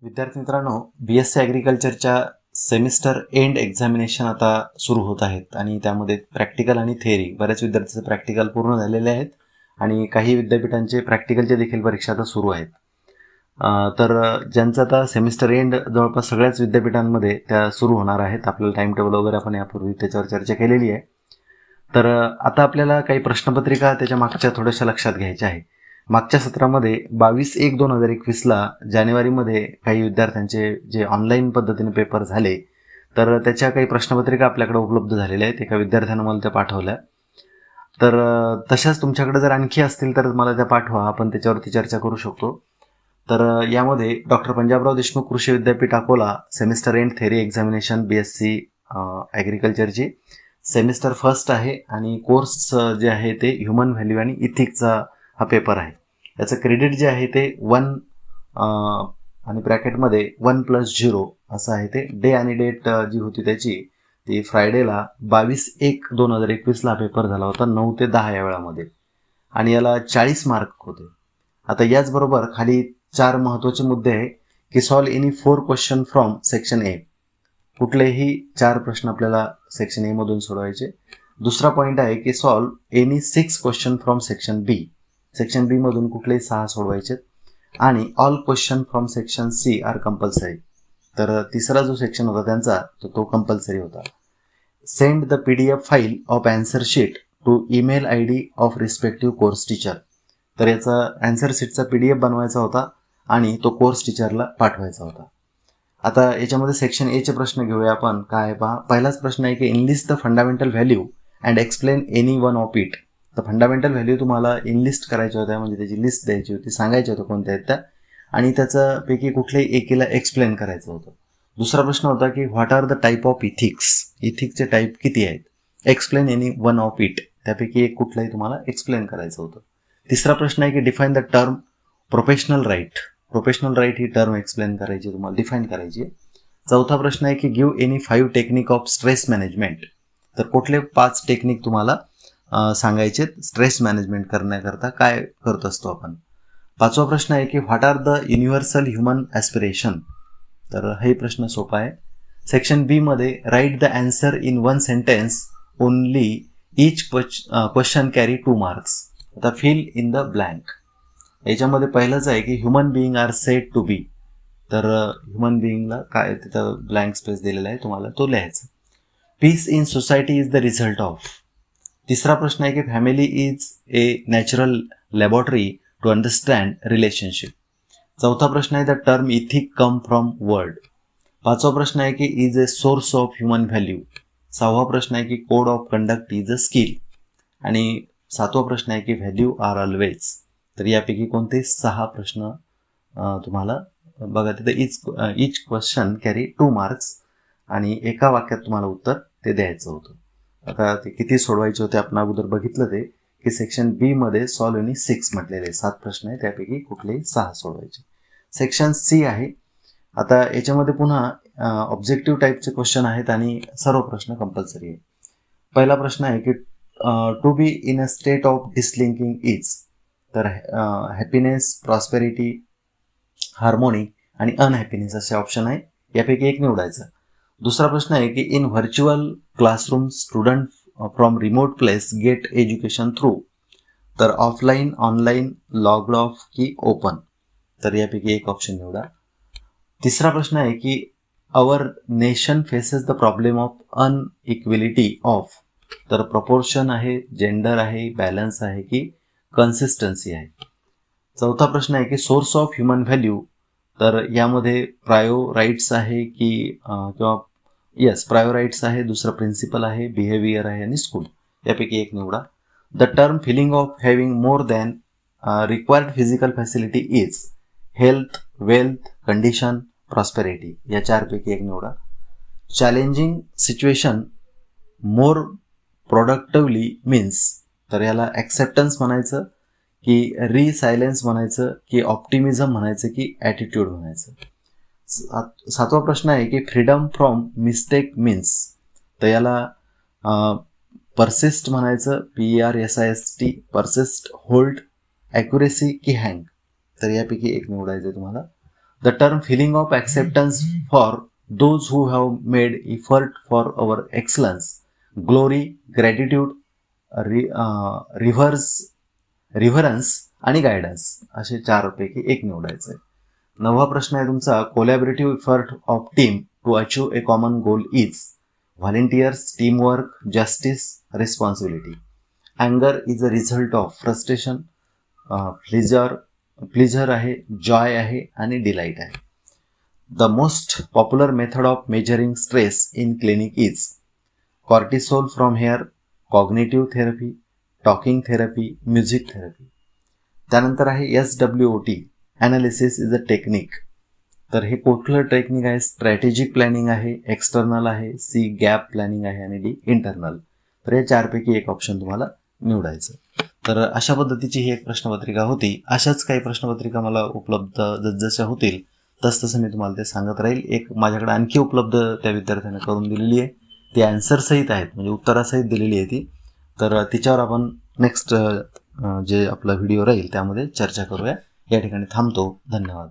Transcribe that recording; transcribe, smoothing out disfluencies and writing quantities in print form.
विद्यार्थी मित्रांनो, BSc ॲग्रिकल्चरच्या semester end examination आता सुरू होत आहेत आणि त्यामध्ये प्रॅक्टिकल आणि थिअरी बऱ्याच विद्यार्थ्यांचे प्रॅक्टिकल पूर्ण झालेले आहेत आणि काही विद्यापीठांचे प्रॅक्टिकलच्या देखील परीक्षा आता सुरू आहेत. तर ज्यांचं आता सेमिस्टर एंड जवळपास सगळ्याच विद्यापीठांमध्ये त्या सुरू होणार आहेत. आपल्याला टाइम टेबल वगैरे आपण यापूर्वी त्याच्यावर चर्चा केलेली आहे. तर आता आपल्याला काही प्रश्नपत्रिका त्याच्या मागच्या थोड्याशा लक्षात घ्यायच्या आहे. मागच्या सत्रामध्ये 22/1/2021ला जानेवारीमध्ये काही विद्यार्थ्यांचे जे ऑनलाईन पद्धतीने पेपर झाले, तर त्याच्या काही प्रश्नपत्रिका आपल्याकडे उपलब्ध झालेल्या आहेत. एका विद्यार्थ्यानं मला त्या पाठवल्या. तर तशाच तुमच्याकडे जर आणखी असतील तर मला त्या पाठवा, आपण त्याच्यावरती चर्चा करू शकतो. तर यामध्ये doctor Panjabrao Deshmukh Krishi Vidyapeeth Akola semester end theory examination BSc ॲग्रिकल्चरची सेमिस्टर फर्स्ट आहे आणि कोर्स जे आहे ते ह्युमन व्हॅल्यू आणि इथिक्सचा हा पेपर आहे. याचं क्रेडिट जे आहे ते 1 आणि ब्रॅकेटमध्ये 1+0 असं आहे. ते डे आणि डेट जी होती त्याची ती फ्रायडेला 22/1/2021ला हा पेपर झाला होता 9 ते 10 या वेळामध्ये आणि याला 40 मार्क होते. आता याचबरोबर खाली 4 महत्त्वाचे मुद्दे आहे की solve any 4 question from section A. कुठलेही 4 प्रश्न आपल्याला सेक्शन ए मधून सोडवायचे. दुसरा पॉईंट आहे की solve any 6 question from section B. Section B मधून कुठलेही 6 सोडवायचे आणि all question from section C are compulsory. तर तिसरा जो सेक्शन होता त्यांचा तो कंपल्सरी होता. Send the PDF file of answer sheet to email ID of respective course teacher. तर याचा अँसर शीटचा PDF बनवायचा होता आणि तो कोर्स टीचरला पाठवायचा होता. आता याच्यामध्ये सेक्शन एचे प्रश्न घेऊया आपण. काय पहा, पहिलाच प्रश्न आहे की enlist the fundamental value and explain any one of it. तर फंडामेंटल व्हॅल्यू तुम्हाला इनलिस्ट करायच्या होत्या, म्हणजे त्याची लिस्ट द्यायची होती, सांगायच्या होत्या कोणत्या आहेत त्या, आणि त्याच्यापैकी कुठल्याही एकीला एक्सप्लेन करायचं होतं. दुसरा प्रश्न होता की what are the type of ethics. इथिक्सचे टाईप किती आहेत, explain any one of it. त्यापैकी एक कुठलाही तुम्हाला एक्सप्लेन करायचं होतं. तिसरा प्रश्न आहे की define the term professional right. Professional right ही टर्म एक्सप्लेन करायची, तुम्हाला डिफाईन करायची. चौथा प्रश्न आहे की give any 5 technique of stress management. तर कुठले 5 टेक्निक तुम्हाला सांगायचे स्ट्रेस मॅनेजमेंट करण्याकरता काय करत असतो आपण. पाचवा प्रश्न आहे की what are the universal human aspiration. तर हे प्रश्न सोपा आहे. सेक्शन बी मध्ये write the answer in 1 sentence only each question carry 2 marks. आता फिल इन द ब्लँक. याच्यामध्ये पहिलंच आहे की human being are said to be. तर ह्युमन बिईंगला काय तिथं ब्लँक स्पेस दिलेला आहे, तुम्हाला तो लिहायचा. Peace in society is the result of. तिसरा प्रश्न आहे की family is a natural laboratory to understand relationship. चौथा प्रश्न आहे the term ethic come from word. पाचवा प्रश्न आहे की is a source of human value. सहावा प्रश्न आहे की code of conduct is a skill. आणि सातवा प्रश्न आहे की व्हॅल्यू आर ऑलवेज. तर यापैकी कोणते 6 प्रश्न तुम्हाला बघा तिथे इच क्वेश्चन कॅरी 2 मार्क्स आणि एका वाक्यात तुम्हाला उत्तर ते द्यायचं होतं. आता ते किती सोडवायचे होते आपण अगोदर बघितलं ते की सेक्शन बी मध्ये सॉल्व एनी 6 म्हटलेले 7 प्रश्न आहे, त्यापैकी कुठलेही 6 सोडवायचे. सेक्शन सी आहे. आता याच्यामध्ये पुन्हा ऑब्जेक्टिव्ह टाईपचे क्वेश्चन आहेत आणि सर्व प्रश्न कंपल्सरी आहे. पहिला प्रश्न आहे की to be in a state of disliking is. तर हॅपीनेस, प्रॉस्पेरिटी, हार्मोनी आणि अनहॅपीनेस असे ऑप्शन आहे, यापैकी एक निवडायचं. दुसरा प्रश्न आहे की in virtual classroom student from remote place get education through. तर ऑफलाईन, ऑनलाईन, लॉग्ड ऑफ की ओपन. तर यापैकी एक ऑप्शन निवडा. तिसरा प्रश्न आहे की our nation faces the problem of inequality of. तर प्रपोर्शन आहे, जेंडर आहे, बॅलन्स आहे की कन्सिस्टन्सी आहे. चौथा प्रश्न आहे की सोर्स ऑफ ह्युमन व्हॅल्यू. तर यामध्ये प्रायो राईट्स आहे की किंवा प्रायो राईट्स आहे, दुसरं प्रिन्सिपल आहे, बिहेवियर आहे आणि स्कूल. यापैकी एक निवडा. The term feeling of having more than required physical facility is health, wealth, condition, prosperity. या 4 पैकी एक निवडा. Challenging situation more productively means. तर याला ॲक्सेप्टन्स म्हणायचं की रिसायलेन्स म्हणायचं की ऑप्टिमिझम म्हणायचं की ॲटिट्यूड म्हणायचं. सातवा प्रश्न आहे की फ्रीडम फ्रॉम मिस्टेक मीन्स. तर याला परसिस्ट म्हणायचं, PERSIST, परसिस्ट, होल्ड, ॲक्युरेसी की हँग. तर यापैकी एक निवडायचं तुम्हाला. The term feeling of acceptance for those who have made effort for our excellence, glory, gratitude, reverence आणि गायडन्स असे 4 पैकी एक निवडायचं आहे. 9वा प्रश्न आहे तुमचा, collaborative effort of team to achieve a common goal is volunteers, teamwork, justice, responsibility. अँगर is a result of frustration, pleasure आहे, जॉय आहे आणि डिलाईट आहे. The most popular method of measuring stress in clinic is cortisol from hair, cognitive therapy, talking therapy, music therapy. त्यानंतर आहे SWOT, analysis is a technique. तर हे कुठलं technique आहे? स्ट्रॅटेजिक प्लॅनिंग आहे, एक्सटर्नल आहे, C गॅप प्लॅनिंग आहे आणि D इंटरनल. तर या 4 पैकी एक ऑप्शन तुम्हाला निवडायचं. तर अशा पद्धतीची ही एक प्रश्नपत्रिका होती. अशाच काही प्रश्नपत्रिका मला उपलब्ध जसजशा होतील तसतसं मी तुम्हाला ते सांगत राहील. एक माझ्याकडे आणखी उपलब्ध त्या विद्यार्थ्यांना करून दिलेली आहे, ती ॲन्सरसहित आहेत, म्हणजे उत्तरासहित दिलेली आहे ती. तर तिच्यावर आपण नेक्स्ट जे आपला व्हिडिओ राहील त्यामध्ये चर्चा करूया. या ठिकाणी थांबतो. धन्यवाद.